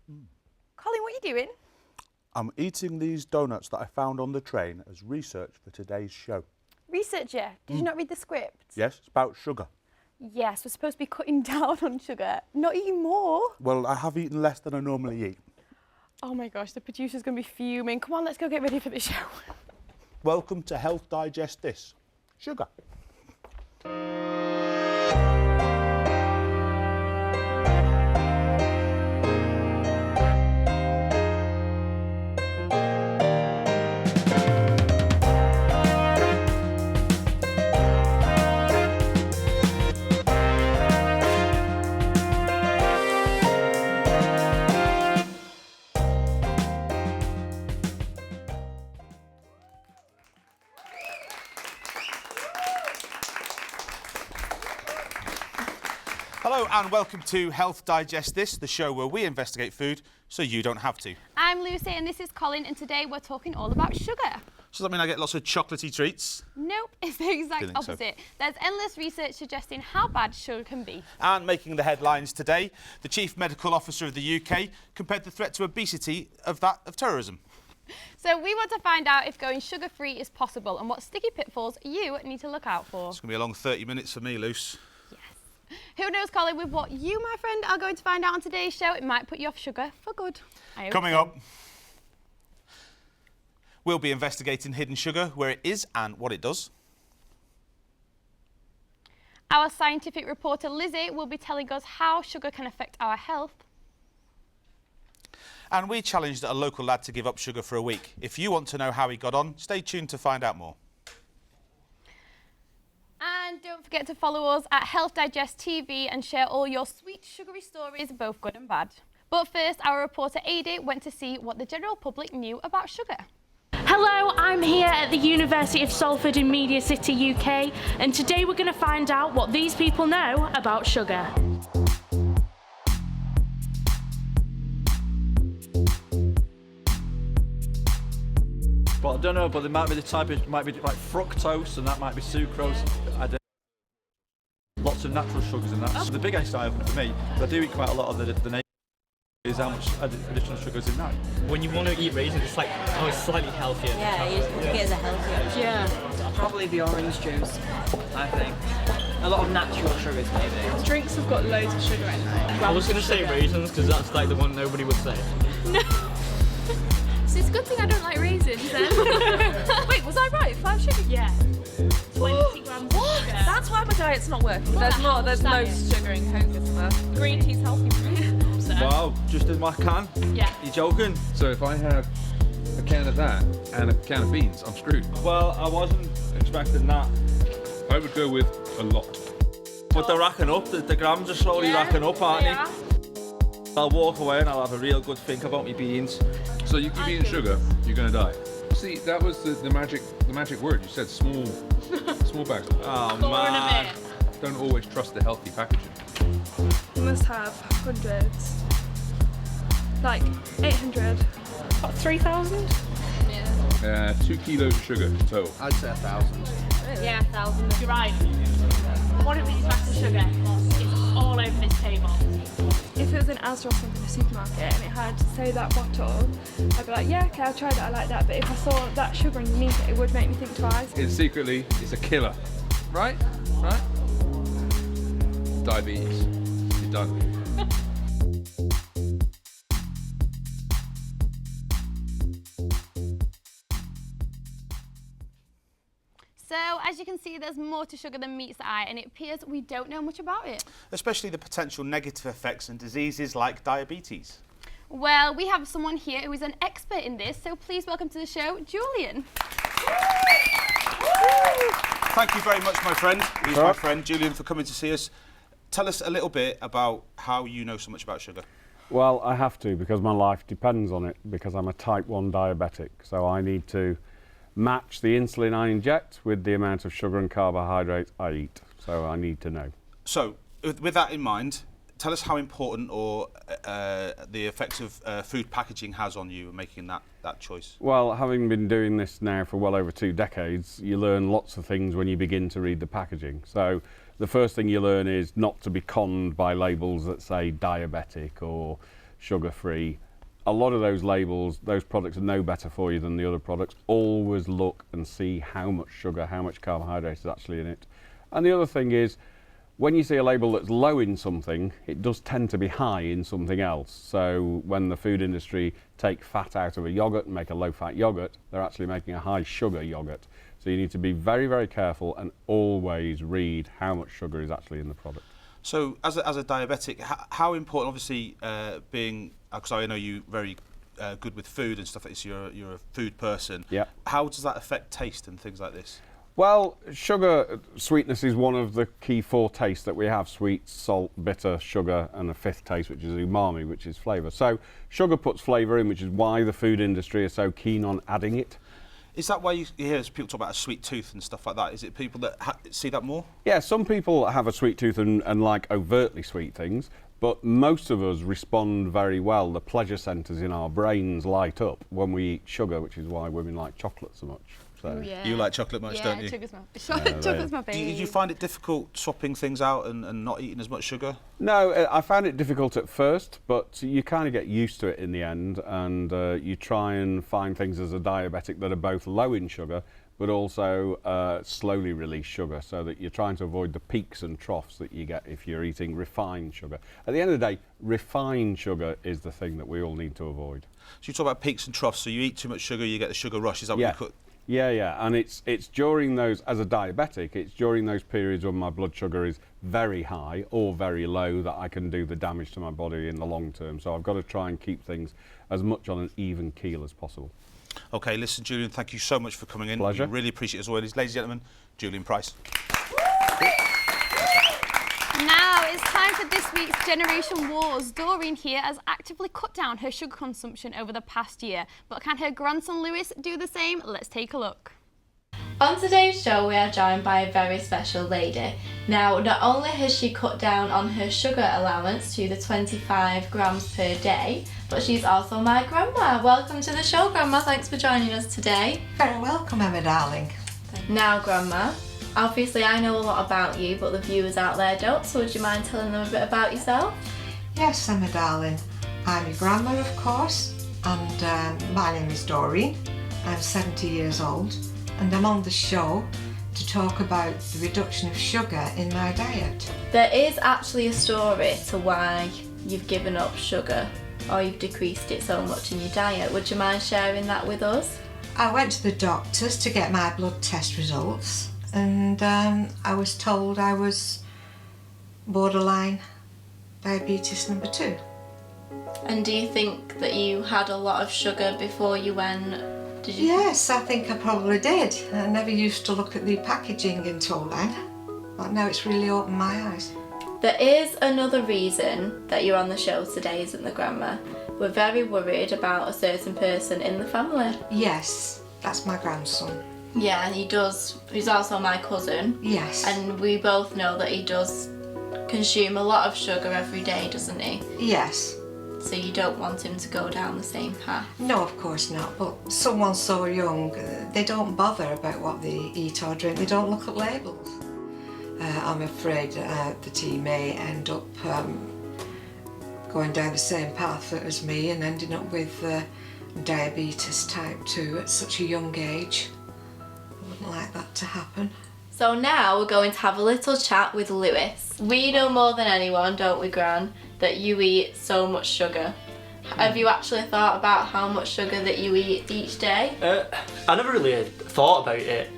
Colin, what are you doing? I'm eating these donuts that I found on the train as research for today's show. Researcher, did you not read the script? Yes, it's about sugar. Yes, we're supposed to be cutting down on sugar, not eating more. Well, I have eaten less than I normally eat. Oh my gosh, the producer's going to be fuming. Come on, let's go get ready for the show. Welcome to Health Digest This. Sugar. Hello and welcome to Health Digest This, the show where we investigate food so you don't have to. I'm Lucy and this is Colin, and today we're talking all about sugar. So does that mean I get lots of chocolatey treats? Nope, it's the exact opposite. There's endless research suggesting how bad sugar can be. And making the headlines today, the Chief Medical Officer of the UK compared the threat to obesity of that of terrorism. So we want to find out if going sugar-free is possible and what sticky pitfalls you need to look out for. It's going to be a long 30 minutes for me, Luce. Who knows, Colin, with what you, my friend, are going to find out on today's show, it might put you off sugar for good. Coming up, we'll be investigating hidden sugar, where it is and what it does. Our scientific reporter, Lizzie, will be telling us how sugar can affect our health. And we challenged a local lad to give up sugar for a week. If you want to know how he got on, stay tuned to find out more. And don't forget to follow us at Health Digest TV and share all your sweet sugary stories, both good and bad. But first, our reporter Adi went to see what the general public knew about sugar. Hello, I'm here at the University of Salford in Media City, UK, and today we're going to find out what these people know about sugar. But I don't know, but there might be the type of, might be like fructose, and that might be sucrose. I don't. Lots of natural sugars in that. So the biggest eye-opener for me, but I do eat quite a lot of the neighbours, is how much additional sugars in that. When you want to eat raisins, it's like, oh, it's slightly healthier. Yeah, you get it as a healthier option. Yeah. Probably the orange juice, I think. A lot of natural sugars, maybe. Drinks have got loads of sugar in them. I was going to say raisins because that's like the one nobody would say. No. So it's a good thing I don't like raisins then. Wait, was I right? 5 sugar? Yeah. 20 grams of sugar. That's why my diet's not working. There's no sugar in Coke, is there? Green tea's healthy for me. So, Wow, just in my can? yeah. You joking? So if I have a can of that and a can of beans, I'm screwed. Well, I wasn't expecting that. I would go with a lot. But they're racking up, the grams are slowly racking up, aren't they? Yeah. I'll walk away and I'll have a real good think about my beans. So you keep eating sugar, you're gonna die. See, that was the magic word. You said small bags. Oh Four and a man. bit. Don't always trust the healthy packaging. You must have hundreds. Like 800. About 3,000? Yeah. 2 kilos of sugar total. I'd say 1,000. Yeah, 1,000. You're right. One of these bags of sugar is all over this table. If it was an Asda or something in a supermarket and it had, say, that bottle, I'd be like, yeah, okay, I'll try that, I like that. But if I saw that sugar underneath it, it would make me think twice. It's a killer. Right? Right? Diabetes. You're done. So, as you can see, there's more to sugar than meets the eye, and it appears we don't know much about it. Especially the potential negative effects and diseases like diabetes. Well, we have someone here who is an expert in this, so please welcome to the show, Julian. Thank you very much, my friend. He's my friend, Julian, for coming to see us. Tell us a little bit about how you know so much about sugar. Well, I have to because my life depends on it, because I'm a type 1 diabetic. So I need to match the insulin I inject with the amount of sugar and carbohydrates I eat. So I need to know. So, with that in mind, tell us how important or the effects of food packaging has on you making that choice. Well, having been doing this now for well over 2 decades, you learn lots of things when you begin to read the packaging. So the first thing you learn is not to be conned by labels that say diabetic or sugar-free. A lot of those labels, those products are no better for you than the other products. Always look and see how much sugar, how much carbohydrate is actually in it. And the other thing is, when you see a label that's low in something, it does tend to be high in something else. So when the food industry take fat out of a yogurt and make a low-fat yogurt, they're actually making a high-sugar yogurt. So you need to be very, very careful and always read how much sugar is actually in the product. So as a diabetic, how important, obviously, being, because I know you very good with food and stuff like this, you're a food person. Yeah. How does that affect taste and things like this? Well, sugar, sweetness is one of the key 4 tastes that we have: sweet, salt, bitter, sugar, and a 5th taste, which is umami, which is flavour. So sugar puts flavour in, which is why the food industry is so keen on adding it. Is that why you hear people talk about a sweet tooth and stuff like that? Is it people that see that more? Yeah, some people have a sweet tooth and like overtly sweet things, but most of us respond very well. The pleasure centres in our brains light up when we eat sugar, which is why women like chocolate so much. So. Yeah. You like chocolate much, don't you? Chocolate's my baby. Did you find it difficult swapping things out and not eating as much sugar? No, I found it difficult at first, but you kind of get used to it in the end, and you try and find things as a diabetic that are both low in sugar, but also slowly release sugar, so that you're trying to avoid the peaks and troughs that you get if you're eating refined sugar. At the end of the day, refined sugar is the thing that we all need to avoid. So you talk about peaks and troughs, so you eat too much sugar, you get the sugar rush, is that what you cook? Yeah, and it's during those, as a diabetic, it's during those periods when my blood sugar is very high or very low that I can do the damage to my body in the long term. So I've got to try and keep things as much on an even keel as possible. Okay, listen, Julian, thank you so much for coming in. Pleasure. We really appreciate it as always. Ladies and gentlemen, Julian Price. Now it's time for this week's Generation Wars. Doreen here has actively cut down her sugar consumption over the past year, but can her grandson Lewis do the same? Let's take a look. On today's show we are joined by a very special lady. Now, not only has she cut down on her sugar allowance to the 25 grams per day, but she's also my grandma. Welcome to the show, Grandma. Thanks for joining us today. Very welcome, Emma darling. Now, Grandma, obviously I know a lot about you, but the viewers out there don't, so would you mind telling them a bit about yourself? Yes, Emma darling. I'm your grandma, of course, and my name is Doreen. I'm 70 years old, and I'm on the show to talk about the reduction of sugar in my diet. There is actually a story to why you've given up sugar, or you've decreased it so much in your diet. Would you mind sharing that with us? I went to the doctors to get my blood test results, and I was told I was borderline diabetes number 2. And do you think that you had a lot of sugar before you went? Did you? Yes, I think I probably did. I never used to look at the packaging until then, but now it's really opened my eyes. There is another reason that you're on the show today, isn't there, Grandma? We're very worried about a certain person in the family. Yes, that's my grandson. Yeah, he does. He's also my cousin. Yes. And we both know that he does consume a lot of sugar every day, doesn't he? Yes. So you don't want him to go down the same path? No, of course not. But someone so young, they don't bother about what they eat or drink. They don't look at labels. I'm afraid that he may end up going down the same path as me and ending up with diabetes type 2 at such a young age. I wouldn't like that to happen. So now we're going to have a little chat with Lewis. We know more than anyone, don't we, Gran, that you eat so much sugar. Have you actually thought about how much sugar that you eat each day? I never really thought about it.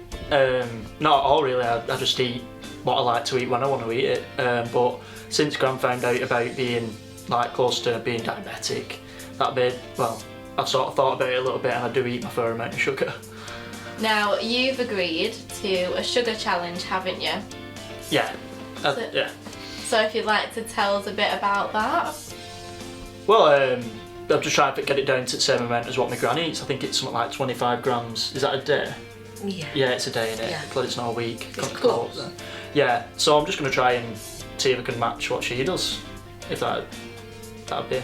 Not at all, really. I just eat what I like to eat when I want to eat it. But since Gran found out about being like close to being diabetic, that bit, well, I've sort of thought about it a little bit, and I do eat my fair amount of sugar. Now, you've agreed to a sugar challenge, haven't you? Yeah. Yeah. So if you'd like to tell us a bit about that. Well, I'm just trying to get it down to the same amount as what my gran eats. I think it's something like 25 grams. Is that a day? Yeah. Yeah, it's a day, innit? Yeah. But it's not a week. It's close. Yeah, so I'm just going to try and see if I can match what she does. If that'd be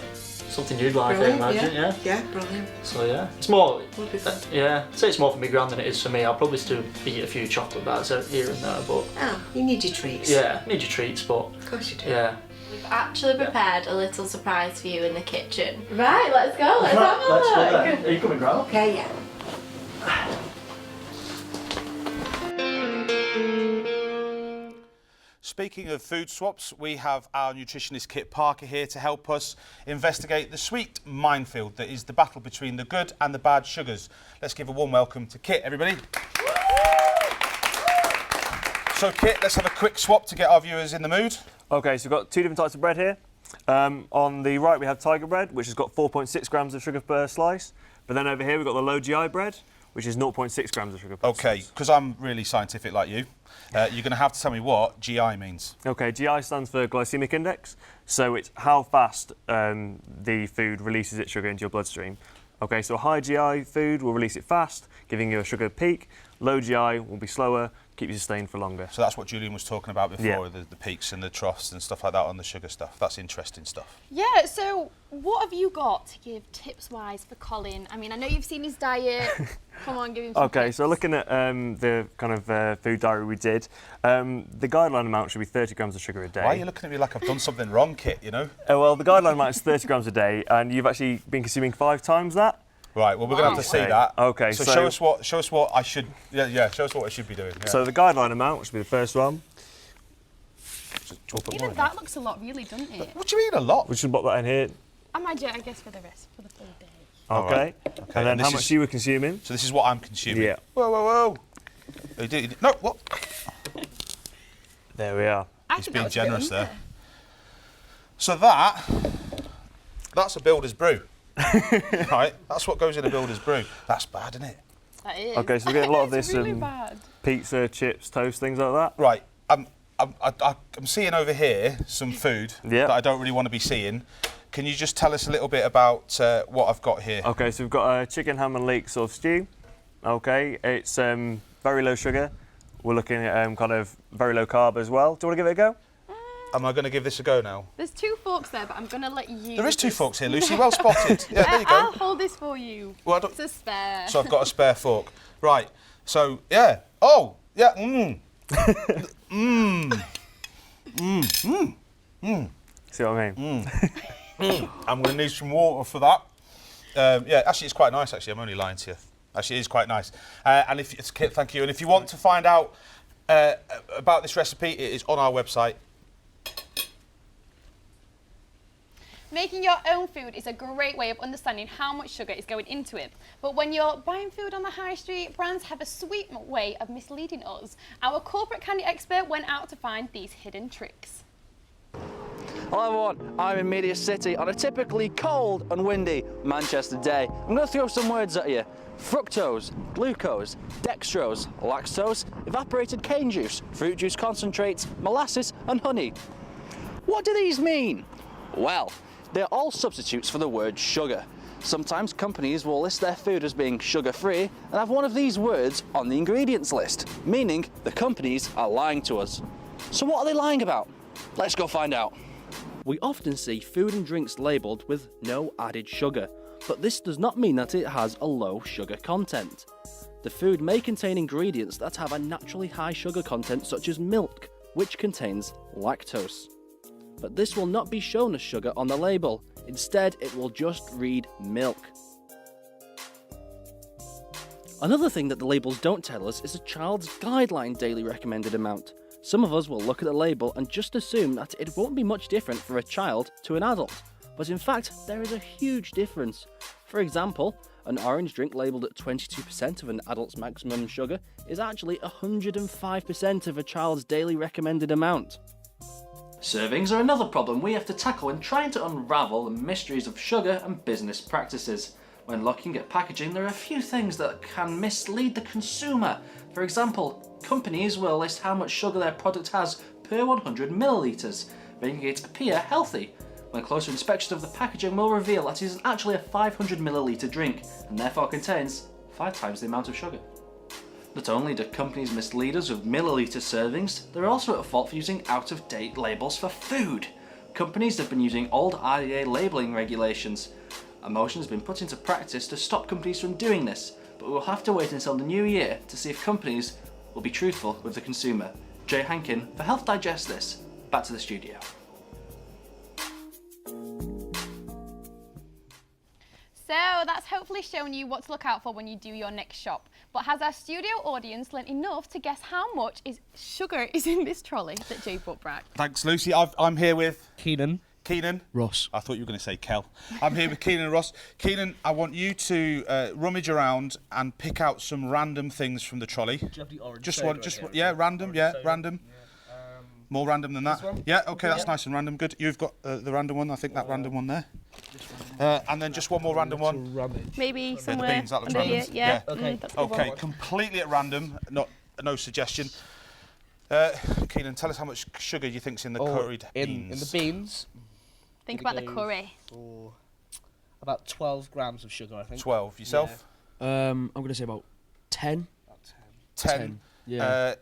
something you'd like, Brilliant, I imagine, yeah? Yeah, brilliant. So yeah, it's more, Would be fun. yeah, I'd say it's more for my gran than it is for me. I'll probably still eat a few chocolate bars out here and there, but... Oh, you need your treats. Yeah, need your treats, but... Of course you do. Yeah. We've actually prepared a little surprise for you in the kitchen. Right, let's go. Let's have a look. Are you coming, Grant? Okay, yeah. Speaking of food swaps, we have our nutritionist Kit Parker here to help us investigate the sweet minefield that is the battle between the good and the bad sugars. Let's give a warm welcome to Kit, everybody. So Kit, let's have a quick swap to get our viewers in the mood. Okay, so we've got two different types of bread here. On the right we have Tiger bread, which has got 4.6 grams of sugar per slice. But then over here we've got the low GI bread, which is 0.6 grams of sugar per slice. Okay, because I'm really scientific like you, you're going to have to tell me what GI means. Okay, GI stands for glycemic index, so it's how fast the food releases its sugar into your bloodstream. Okay, so a high GI food will release it fast, giving you a sugar peak. Low GI will be slower, keep you sustained for longer. So that's what Julian was talking about before, Yeah. the peaks and the troughs and stuff like that on the sugar stuff. That's interesting stuff. Yeah, so what have you got to give tips-wise for Colin? I mean, I know you've seen his diet. Come on, give him some Okay, tips. so looking at the kind of food diary we did, the guideline amount should be 30 grams of sugar a day. Why are you looking at me like I've done something wrong, Kit, you know? Well, the guideline amount is 30 grams a day, and you've actually been consuming 5 times that. Right, well, we're going to have to see Okay. that. Okay, so show us what I should, show us what I should be doing. Yeah. So the guideline amount, which would be the first one. Even that looks a lot, really, doesn't it? What do you mean a lot? We should pop that in here. I imagine, I guess, for the full day. All Okay. right. And then this how much is- you were consuming? So this is what I'm consuming. Yeah. Whoa, whoa, whoa. You did, no, what? There we are. He's being generous there. So that's a builder's brew. Right, that's what goes in a builder's brew. That's bad, isn't it? That is. Okay, so we're getting a lot of this It's really bad. pizza, chips, toast, things like that. Right, I'm seeing over here some food that I don't really want to be seeing. Can you just tell us a little bit about what I've got here? Okay, so we've got a chicken, ham and leek sort of stew. Okay, it's very low sugar. We're looking at kind of very low carb as well. Do you want to give it a go? Am I going to give this a go now? There's 2 forks there, but I'm going to let you... There is 2 forks here, Lucy. Well spotted. Yeah, there you go. I'll hold this for you. Well, it's a spare. So I've got a spare fork. Right. So yeah. Oh yeah. See what I mean? I'm going to need some water for that. Yeah, actually, it's quite nice. Actually, I'm only lying to you. Actually, it is quite nice. And if it's Kit, thank you. And if you want to find out about this recipe, it is on our website. Making your own food is a great way of understanding how much sugar is going into it. But when you're buying food on the high street, brands have a sweet way of misleading us. Our corporate candy expert went out to find these hidden tricks. Hello everyone, I'm in Media City on a typically cold and windy Manchester day. I'm going to throw some words at you. Fructose, glucose, dextrose, lactose, evaporated cane juice, fruit juice concentrates, molasses and honey. What do these mean? Well, they're all substitutes for the word sugar. Sometimes companies will list their food as being sugar-free and have one of these words on the ingredients list, meaning the companies are lying to us. So what are they lying about? Let's go find out. We often see food and drinks labelled with no added sugar, but this does not mean that it has a low sugar content. The food may contain ingredients that have a naturally high sugar content such as milk, which contains lactose. But this will not be shown as sugar on the label. Instead, it will just read milk. Another thing that the labels don't tell us is a child's guideline daily recommended amount. Some of us will look at the label and just assume that it won't be much different for a child to an adult. But in fact, there is a huge difference. For example, an orange drink labelled at 22% of an adult's maximum sugar is actually 105% of a child's daily recommended amount. Servings are another problem we have to tackle when trying to unravel the mysteries of sugar and business practices. When looking at packaging, there are a few things that can mislead the consumer. For example, companies will list how much sugar their product has per 100 millilitres, making it appear healthy, when closer inspection of the packaging will reveal that it is actually a 500 millilitre drink and therefore contains 5 times the amount of sugar. Not only do companies mislead us with milliliter servings, they're also at fault for using out-of-date labels for food. Companies have been using old RDA labelling regulations. A motion has been put into practice to stop companies from doing this, but we will have to wait until the new year to see if companies will be truthful with the consumer. Jay Hankin for Health Digest This. Back to the studio. So that's hopefully shown you what to look out for when you do your next shop. But has our studio audience learned enough to guess how much sugar is in this trolley that Jay brought back? Thanks, Lucy. I'm here with Keenan. Ross. I thought you were going to say Kel. I'm here with Keenan and Ross. Keenan, I want you to rummage around and pick out some random things from the trolley. Do you have the orange Just soda one, right just here? yeah, random, yeah, soda? random. More random than that. This one? Yeah, okay, that's Yeah. nice and random. Good. You've got the random one. I think that random one there. And then just one more random one. Maybe Yeah, the somewhere beans, that looks under random. here. Yeah. Okay. That's a good Okay, one. completely at random. No suggestion. Keenan, tell us how much sugar you think's in the curried beans. In the beans. Think gonna about the go curry. For about 12 grams of sugar, I think. 12. Yourself? I'm going to say about 10. 10. Yeah.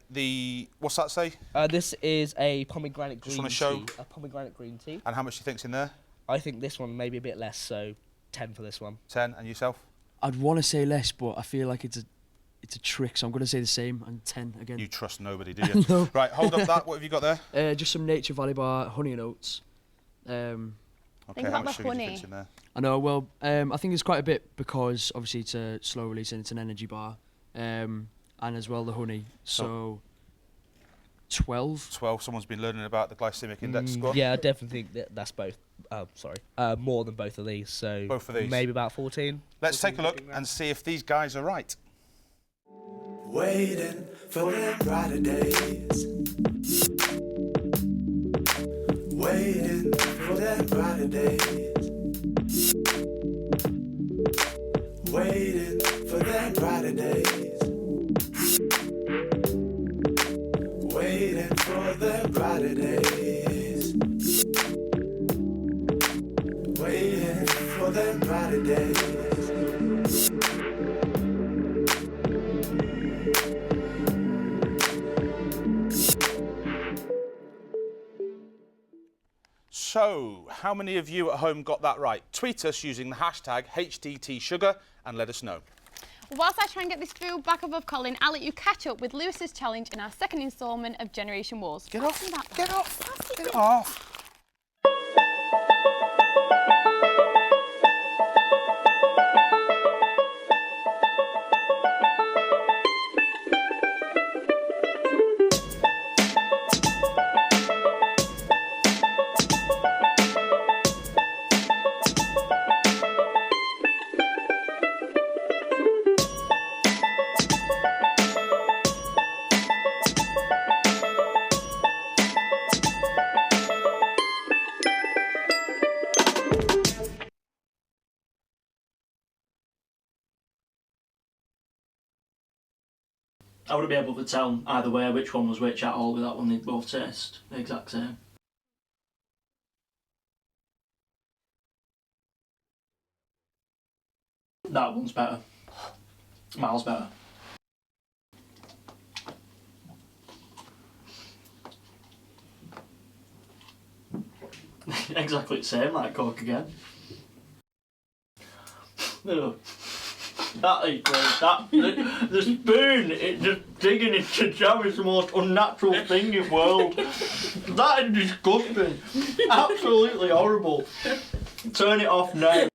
What's that say? This is a pomegranate green Just wanna show- tea. A pomegranate green tea. And how much do you think's in there? I think this one maybe a bit less, so 10 for this one. 10. And yourself? I'd want to say less, but I feel like it's a trick, so I'm going to say the same and 10 again. You trust nobody, do you? No. Right, hold up that. What have you got there? Just some Nature Valley Bar honey and oats. Okay, Think how about much the sugar do you honey. think's in there? I know, well, I think it's quite a bit because obviously it's a slow release and it's an energy bar. And as well the honey, so 12. 12. Someone's been learning about the glycemic index. Go on. Yeah, I definitely think that's both. More than both of these. So Both of these. maybe about 14. Let's take a look and see if these guys are right. Waiting for them brighter days. Waiting for them brighter days. Waiting for them brighter days. Waiting for them brighter days. Waiting for them brighter days. So, how many of you at home got that right? Tweet us using the hashtag HDTSugar and let us know. Whilst I try and get this through back above Colin, I'll let you catch up with Lewis's challenge in our second instalment of Generation Wars. Get off! Get off! Get off! I wouldn't be able to tell either way which one was which at all with that one. They both taste the exact same. That one's better. Miles better. Exactly the same, like Coke again. No. That is gross. The spoon, it just digging into jam is the most unnatural thing in the world. That is disgusting. Absolutely horrible. Turn it off now.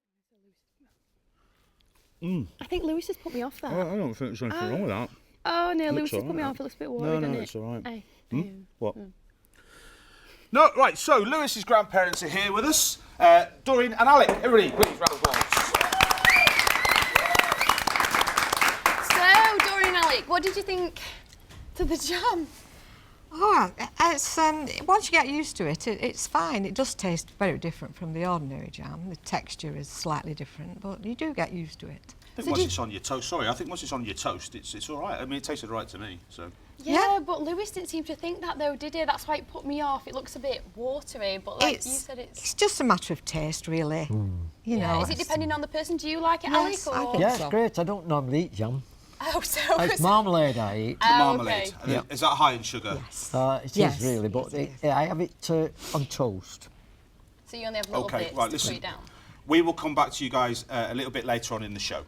I think Lewis has put me off that. I don't think there's anything wrong with that. Oh no, Looks Lewis has all put me right. off. It looks a bit watery, No, doesn't it? it's all right. Aye. What? No, right, so Lewis's grandparents are here with us. Doreen and Alec, everybody, please, round of applause. So, Doreen and Alec, what did you think to the jam? Oh, it's, once you get used to it, it's fine. It does taste very different from the ordinary jam. The texture is slightly different, but you do get used to it. I think once it's on your toast, I think once it's on your toast, it's all right. I mean, it tasted all right to me, so. Yeah, but Lewis didn't seem to think that though, did he? That's why it put me off. It looks a bit watery, but like you said, It's just a matter of taste, really. You know. Is it depending on the person? Do you like it, Yes, Alec? I Or? think Yeah, it's great. I don't normally eat jam. Oh, so It's marmalade I eat. Marmalade. okay. And is that high in sugar? It Yes. is really, but I have it on toast. So you only have little Okay, bits right, to listen. put it down. We will come back to you guys a little bit later on in the show.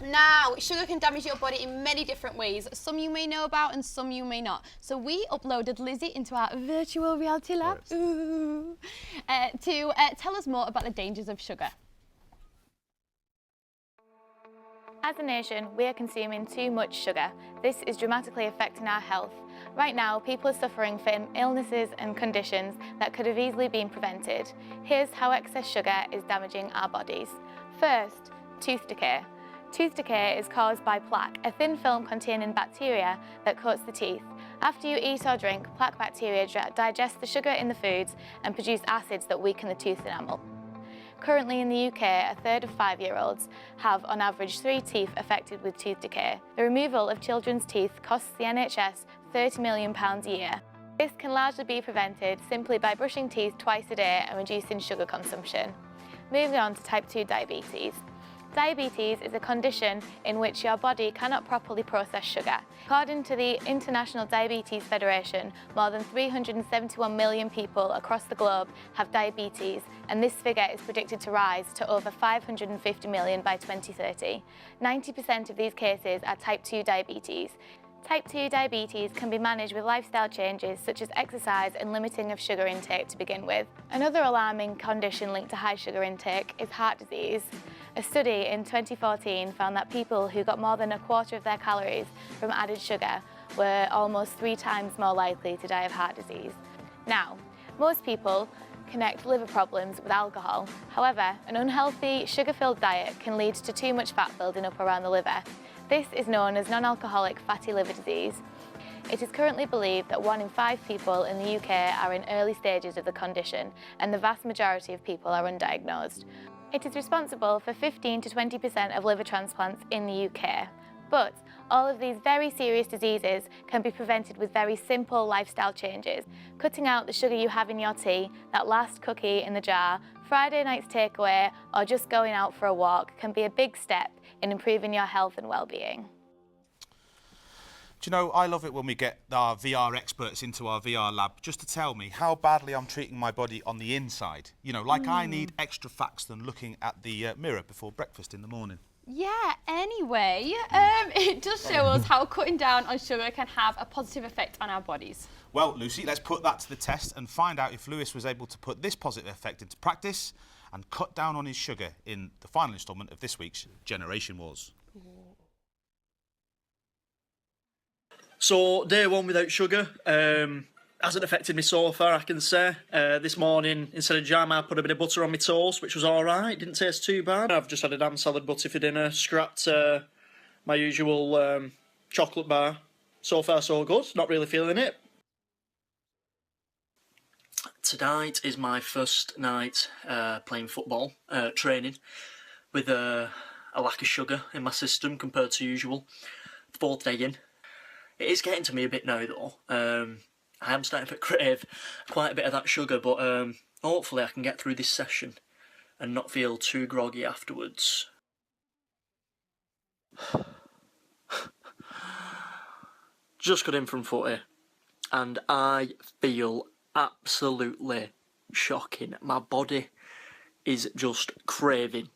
Now, sugar can damage your body in many different ways. Some you may know about and some you may not. So we uploaded Lizzie into our virtual reality lab to tell us more about the dangers of sugar. As a nation, we are consuming too much sugar. This is dramatically affecting our health. Right now, people are suffering from illnesses and conditions that could have easily been prevented. Here's how excess sugar is damaging our bodies. First, tooth decay. Tooth decay is caused by plaque, a thin film containing bacteria that coats the teeth. After you eat or drink, plaque bacteria digest the sugar in the foods and produce acids that weaken the tooth enamel. Currently in the UK, a third of 5-year-olds have on average 3 teeth affected with tooth decay. The removal of children's teeth costs the NHS £30 million a year. This can largely be prevented simply by brushing teeth twice a day and reducing sugar consumption. Moving on to type 2 diabetes. Diabetes is a condition in which your body cannot properly process sugar. According to the International Diabetes Federation, more than 371 million people across the globe have diabetes, and this figure is predicted to rise to over 550 million by 2030. 90% of these cases are type 2 diabetes. Type 2 diabetes can be managed with lifestyle changes such as exercise and limiting of sugar intake to begin with. Another alarming condition linked to high sugar intake is heart disease. A study in 2014 found that people who got more than a quarter of their calories from added sugar were almost 3 times more likely to die of heart disease. Now, most people connect liver problems with alcohol. However, an unhealthy, sugar-filled diet can lead to too much fat building up around the liver. This is known as non-alcoholic fatty liver disease. It is currently believed that 1 in 5 people in the UK are in early stages of the condition, and the vast majority of people are undiagnosed. It is responsible for 15 to 20% of liver transplants in the UK. But all of these very serious diseases can be prevented with very simple lifestyle changes. Cutting out the sugar you have in your tea, that last cookie in the jar, Friday night's takeaway, or just going out for a walk can be a big step in improving your health and well-being. Do you know, I love it when we get our VR experts into our VR lab just to tell me how badly I'm treating my body on the inside. You know, like I need extra facts than looking at the mirror before breakfast in the morning. Yeah, anyway, it does show us how cutting down on sugar can have a positive effect on our bodies. Well, Lucy, let's put that to the test and find out if Lewis was able to put this positive effect into practice and cut down on his sugar in the final instalment of this week's Generation Wars. So, day 1 without sugar hasn't affected me so far, I can say. This morning, instead of jam, I put a bit of butter on my toast, which was alright, didn't taste too bad. I've just had a damn salad butty for dinner, scrapped my usual chocolate bar. So far, so good, not really feeling it. Tonight is my first night playing football, training, with a lack of sugar in my system compared to usual. 4th day in. It is getting to me a bit now though. I am starting to crave quite a bit of that sugar, but hopefully I can get through this session and not feel too groggy afterwards. Just got in from footy and I feel absolutely shocking. My body is just craving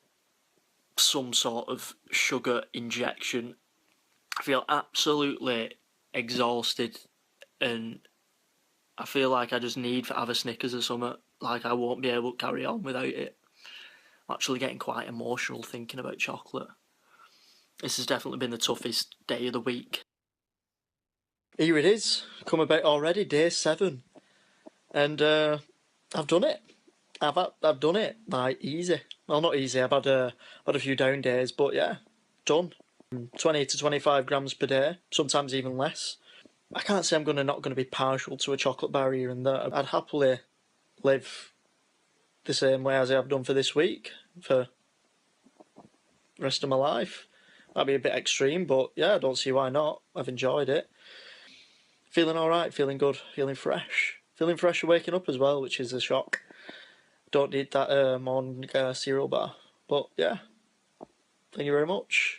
some sort of sugar injection. I feel absolutely exhausted and I feel like I just need to have a Snickers or something. Like I won't be able to carry on without it. I'm actually getting quite emotional thinking about chocolate. This has definitely been the toughest day of the week. Here it is, come about already, day 7. And I've done it. I've done it, like, easy. Well, not easy, I've had a few down days, but yeah, done. 20 to 25 grams per day, sometimes even less. I can't say I'm not going to be partial to a chocolate bar here and there. I'd happily live the same way as I have done for this week, for the rest of my life. That'd be a bit extreme, but yeah, I don't see why not. I've enjoyed it. Feeling alright, feeling good, feeling fresh. Feeling fresh for waking up as well, which is a shock. Don't need that morning cereal bar. But yeah, thank you very much.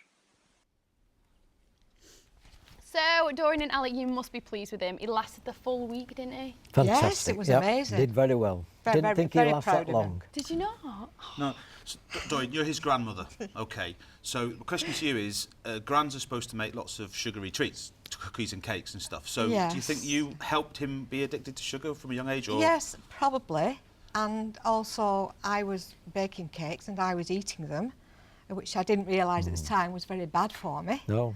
So, Dorian and Alec, you must be pleased with him. He lasted the full week, didn't he? Fantastic. Yes, it was amazing. Did very well. Didn't think he'd last that long. Did you not? No, so, Dorian, you're his grandmother. Okay, so the question to you is, grands are supposed to make lots of sugary treats, cookies and cakes and stuff. So do you think you helped him be addicted to sugar from a young age? Or? Yes, probably. And also, I was baking cakes and I was eating them. which I didn't realise at the time was very bad for me. No.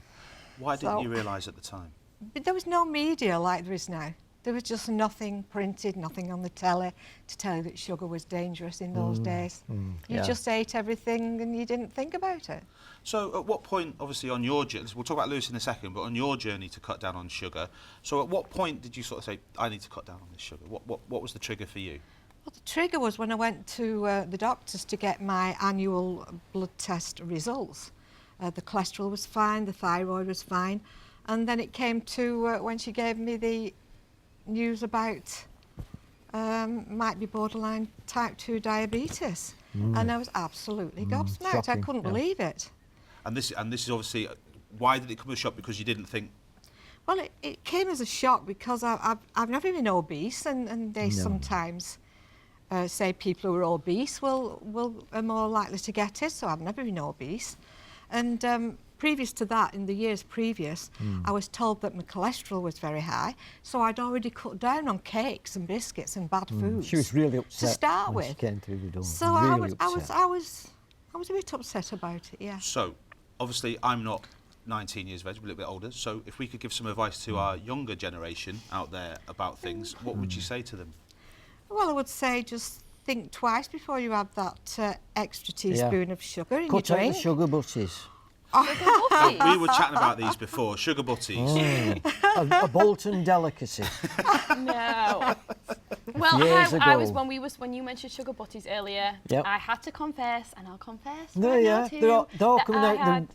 Why didn't you realise at the time? But there was no media like there is now. There was just nothing printed, nothing on the telly to tell you that sugar was dangerous in those days. You just ate everything and you didn't think about it. So at what point, obviously on your journey, we'll talk about Lewis in a second, but on your journey to cut down on sugar, so at what point did you sort of say, I need to cut down on this sugar? What was the trigger for you? Well, the trigger was when I went to the doctors to get my annual blood test results. The cholesterol was fine, the thyroid was fine, and then it came to when she gave me the news about might be borderline type 2 diabetes, and I was absolutely gobsmacked. Shocking, I couldn't believe it. And this is obviously, why did it come as a shock? Because you didn't think. Well, it came as a shock because I've never been obese, and they sometimes say people who are obese are more likely to get it. So I've never been obese, and previous to that, in the years previous, I was told that my cholesterol was very high, so I'd already cut down on cakes and biscuits and bad foods. She was really upset to start when with. she came through the door. So really I was a bit upset about it. Yeah. So, obviously, I'm not 19 years of age, I'm a little bit older. So, if we could give some advice to our younger generation out there about things, what would you say to them? Well, I would say just think twice before you have that extra teaspoon of sugar in Cut your out drink. the sugar butties. We were chatting about these before, sugar butties. A Bolton delicacy. No. Well, Years I ago. was when you mentioned sugar butties earlier. Yep. I had to confess, and I'll confess. No, right yeah, now too, they're all that coming I out had-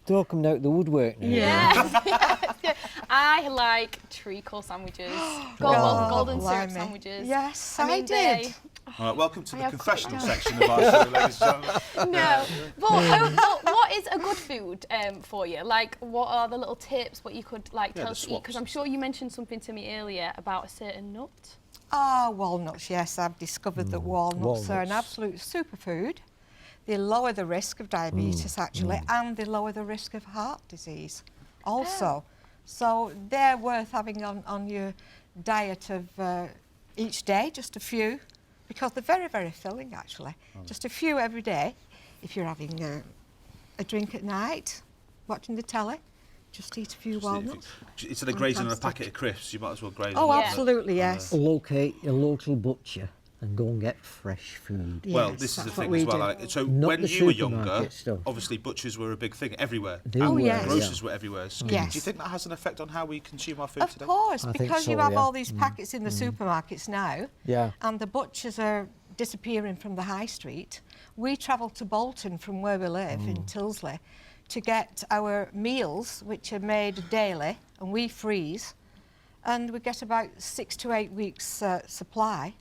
they're all coming out the woodwork now. Yes. I like treacle sandwiches, golden syrup blimey. sandwiches. Yes, I I mean, did. All right, welcome to I the have confessional quite section of our show, ladies and gentlemen. No, but what is a good food for you? Like, what are the little tips? What you could tell us to eat? Because I'm sure you mentioned something to me earlier about a certain nut. Ah, walnuts, yes. I've discovered that walnuts are an absolute superfood. They lower the risk of diabetes, actually, and they lower the risk of heart disease also. So they're worth having on your diet of each day, just a few, because they're very, very filling, actually. Just a few every day. If you're having a drink at night, watching the telly, just eat a few walnuts. Instead of grazing on a packet of crisps, you might as well graze Oh, on absolutely, yes. Locate your local butcher and go and get fresh food. Well, this is the thing as well. So Not when the you were younger, supermarket stuff. obviously butchers were a big thing everywhere. They were, yes. Grocers were everywhere. So Yes. do you think that has an effect on how we consume our food Of today? course, I think because so, you have yeah. all these packets in the supermarkets now, Yeah. and the butchers are disappearing from the high street. We travel to Bolton from where we live in Tilsley to get our meals, which are made daily, and we freeze, and we get about 6 to 8 weeks supply,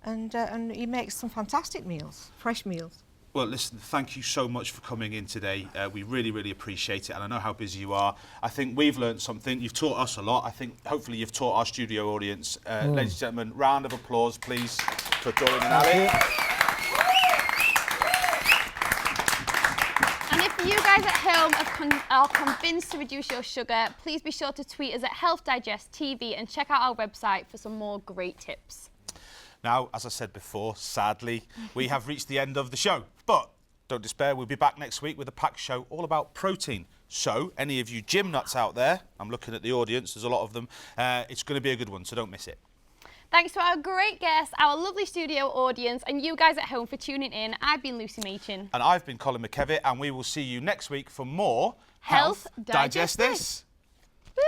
and he makes some fantastic meals, fresh meals. Well, listen, thank you so much for coming in today. We really, really appreciate it, and I know how busy you are. I think we've learned something. You've taught us a lot. I think hopefully you've taught our studio audience. Ladies and gentlemen, round of applause, please, for Doreen and Ali. And if you guys at home are convinced to reduce your sugar, please be sure to tweet us at Health Digest TV and check out our website for some more great tips. Now, as I said before, sadly, we have reached the end of the show. But don't despair, we'll be back next week with a packed show all about protein. So, any of you gym nuts out there, I'm looking at the audience, there's a lot of them, it's going to be a good one, so don't miss it. Thanks to our great guests, our lovely studio audience, and you guys at home for tuning in. I've been Lucy Machin. And I've been Colin McKevitt, and we will see you next week for more Health Digest Digest This. Woo!